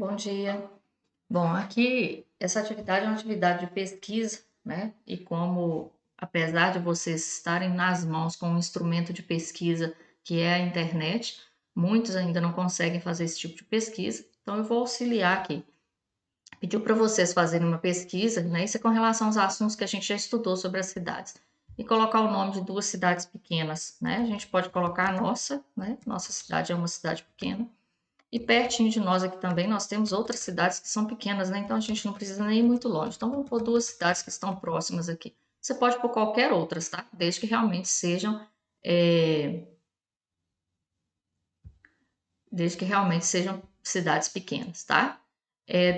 Bom dia. Bom, aqui essa atividade é uma atividade de pesquisa, né? E como, apesar de vocês estarem nas mãos com um instrumento de pesquisa que é a internet, muitos ainda não conseguem fazer esse tipo de pesquisa. Então, eu vou auxiliar aqui. Pediu para vocês fazerem uma pesquisa, né? Isso é com relação aos assuntos que a gente já estudou sobre as cidades. E colocar o nome de duas cidades pequenas, né? A gente pode colocar a nossa, né? Nossa cidade é uma cidade pequena. E pertinho de nós aqui também nós temos outras cidades que são pequenas, né? Então a gente não precisa nem ir muito longe. Então vamos pôr duas cidades que estão próximas aqui. Você pode pôr qualquer outras, tá? Desde que realmente sejam, é, desde que realmente sejam cidades pequenas, tá?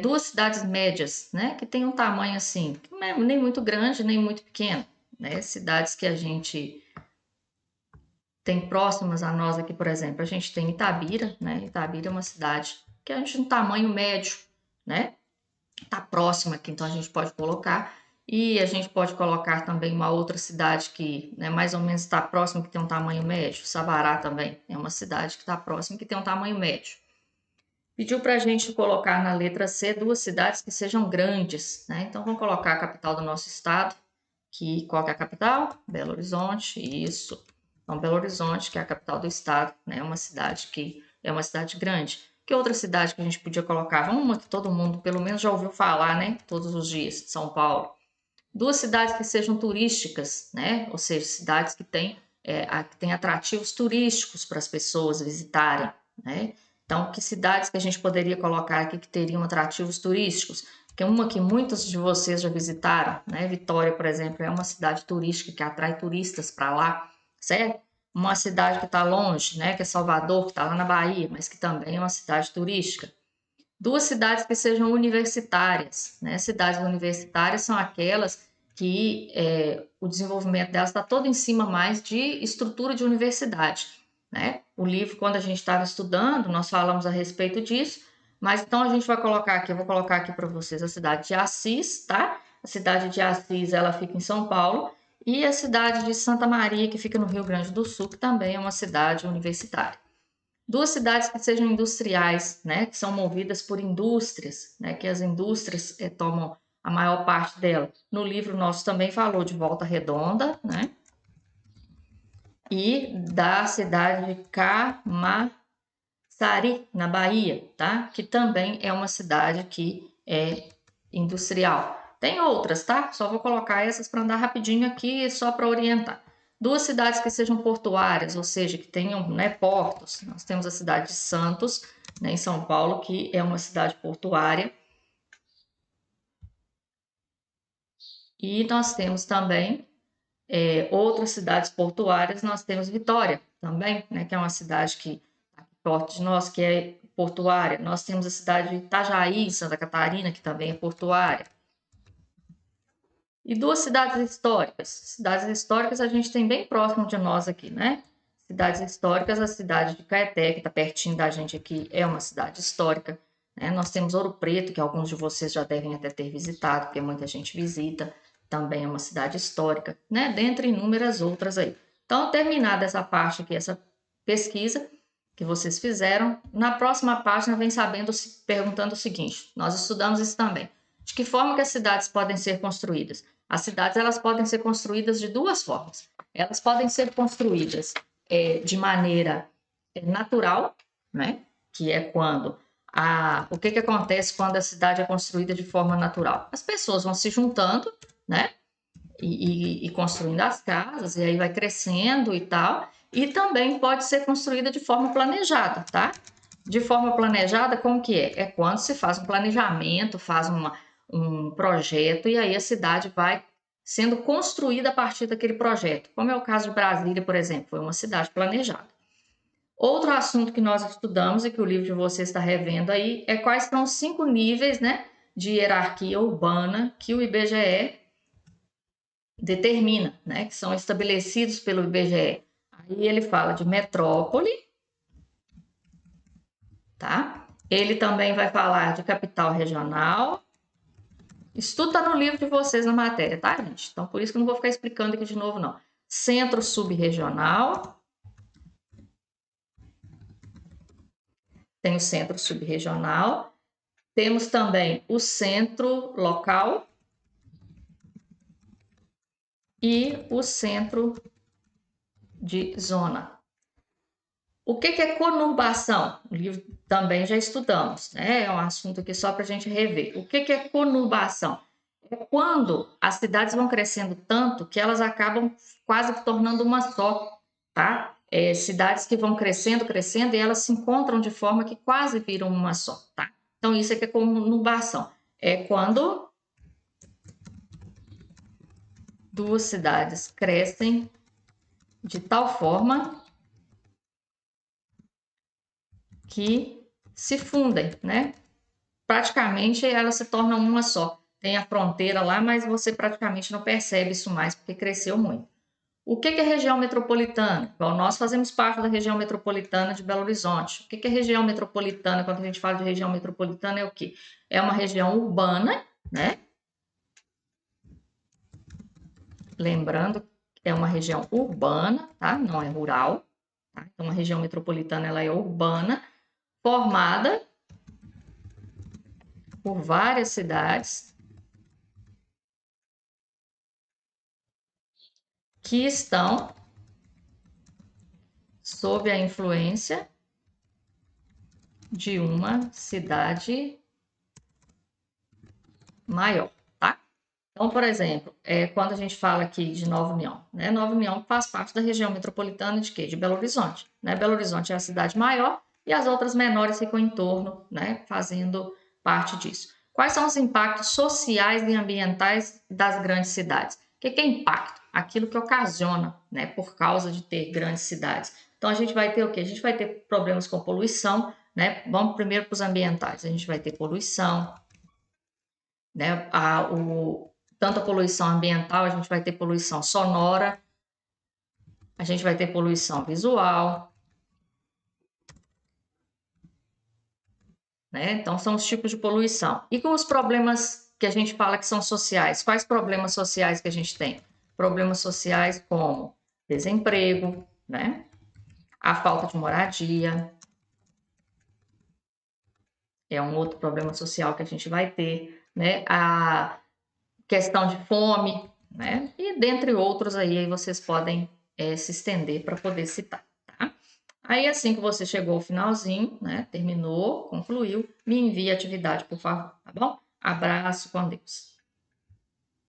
Duas cidades médias, né? Que tem um tamanho assim, que não é nem muito grande nem muito pequeno, né? Cidades que a gente tem próximas a nós aqui, por exemplo, a gente tem Itabira, né? Itabira é uma cidade que a gente tem um tamanho médio, né? Está próxima aqui, então a gente pode colocar. E a gente pode colocar também uma outra cidade que, né, mais ou menos está próxima, que tem um tamanho médio. Sabará também é uma cidade que está próxima, que tem um tamanho médio. Pediu para a gente colocar na letra C duas cidades que sejam grandes, né? Então vamos colocar a capital do nosso estado, que qual que é a capital? Belo Horizonte, isso. Então Belo Horizonte, que é a capital do estado, né? É uma cidade que é uma cidade grande. Que outra cidade que a gente podia colocar? Uma que todo mundo pelo menos já ouviu falar, né? Todos os dias, São Paulo. Duas cidades que sejam turísticas, né? Ou seja, cidades que têm atrativos turísticos para as pessoas visitarem, né? Então, que cidades que a gente poderia colocar aqui que teriam atrativos turísticos? Que é uma que muitos de vocês já visitaram, né? Vitória, por exemplo, é uma cidade turística que atrai turistas para lá, certo? Uma cidade que está longe, né? Que é Salvador, que está lá na Bahia, mas que também é uma cidade turística. Duas cidades que sejam universitárias, né? Cidades universitárias são aquelas que o desenvolvimento delas está todo em cima mais de estrutura de universidade, né? O livro, quando a gente estava estudando, nós falamos a respeito disso, mas então a gente vai colocar aqui, eu vou colocar aqui para vocês a cidade de Assis, tá? A cidade de Assis, ela fica em São Paulo, e a cidade de Santa Maria, que fica no Rio Grande do Sul, que também é uma cidade universitária. Duas cidades que sejam industriais, né, que são movidas por indústrias, né, que as indústrias tomam a maior parte dela. No livro nosso também falou de Volta Redonda, né, e da cidade de Camaçari, na Bahia, tá, que também é uma cidade que é industrial. Tem outras, tá? Só vou colocar essas para andar rapidinho aqui, só para orientar. Duas cidades que sejam portuárias, ou seja, que tenham, né, portos. Nós temos a cidade de Santos, né, em São Paulo, que é uma cidade portuária. E nós temos também outras cidades portuárias. Nós temos Vitória também, né, que é uma cidade que está perto de nós, que é portuária. Nós temos a cidade de Itajaí, em Santa Catarina, que também é portuária. E duas cidades históricas. Cidades históricas a gente tem bem próximo de nós aqui, né? Cidades históricas, a cidade de Caeté, que está pertinho da gente aqui, é uma cidade histórica. Né? Nós temos Ouro Preto, que alguns de vocês já devem até ter visitado, porque muita gente visita. Também é uma cidade histórica, né? Dentre inúmeras outras aí. Então, terminada essa parte aqui, essa pesquisa que vocês fizeram, na próxima página vem perguntando o seguinte: nós estudamos isso também. De que forma que as cidades podem ser construídas? As cidades elas podem ser construídas de duas formas. Elas podem ser construídas de maneira natural, né? Que é quando o que acontece quando a cidade é construída de forma natural? As pessoas vão se juntando, né? E construindo as casas, e aí vai crescendo e tal. E também pode ser construída de forma planejada, tá? De forma planejada, como que é? É quando se faz um planejamento, um projeto, e aí a cidade vai sendo construída a partir daquele projeto. Como é o caso de Brasília, por exemplo, foi uma cidade planejada. Outro assunto que nós estudamos e que o livro de vocês está revendo aí é quais são os 5 níveis, né, de hierarquia urbana que o IBGE determina, né, que são estabelecidos pelo IBGE. Aí ele fala de metrópole, tá? Ele também vai falar de capital regional. Isso tudo está no livro de vocês na matéria, tá, gente? Então, por isso que eu não vou ficar explicando aqui de novo, não. Centro subregional. Tem o centro subregional. Temos também o centro local e o centro de zona. O que é conurbação? O livro também já estudamos, né? É um assunto aqui só para a gente rever. O que é conurbação? É quando as cidades vão crescendo tanto que elas acabam quase que tornando uma só, tá? Cidades que vão crescendo, crescendo e elas se encontram de forma que quase viram uma só, tá? Então, isso aqui é conurbação. É quando duas cidades crescem de tal forma que se fundem, né? Praticamente elas se tornam uma só. Tem a fronteira lá, mas você praticamente não percebe isso mais porque cresceu muito. O que é região metropolitana? Bom, nós fazemos parte da região metropolitana de Belo Horizonte. O que é região metropolitana? Quando a gente fala de região metropolitana, é o quê? É uma região urbana, né? Lembrando, é uma região urbana, tá? Não é rural. Tá? Então, a região metropolitana ela é urbana, formada por várias cidades que estão sob a influência de uma cidade maior, tá? Então, por exemplo, quando a gente fala aqui de Nova União, né? Nova União faz parte da região metropolitana de quê? De Belo Horizonte, né? Belo Horizonte é a cidade maior e as outras menores ficam em torno, né? Fazendo parte disso. Quais são os impactos sociais e ambientais das grandes cidades? O que é impacto? Aquilo que ocasiona, né? Por causa de ter grandes cidades. Então, a gente vai ter o quê? A gente vai ter problemas com poluição, né? Vamos primeiro para os ambientais. A gente vai ter poluição, né? Tanto a poluição ambiental, a gente vai ter poluição sonora, a gente vai ter poluição visual, né? Então, são os tipos de poluição. E com os problemas que a gente fala que são sociais, quais problemas sociais que a gente tem? Problemas sociais como desemprego, né? A falta de moradia, é um outro problema social que a gente vai ter, né? A questão de fome, né? E dentre outros aí vocês podem se estender para poder citar, tá? Aí assim que você chegou ao finalzinho, né? Terminou, concluiu, me envie a atividade, por favor, tá bom? Abraço, com Deus.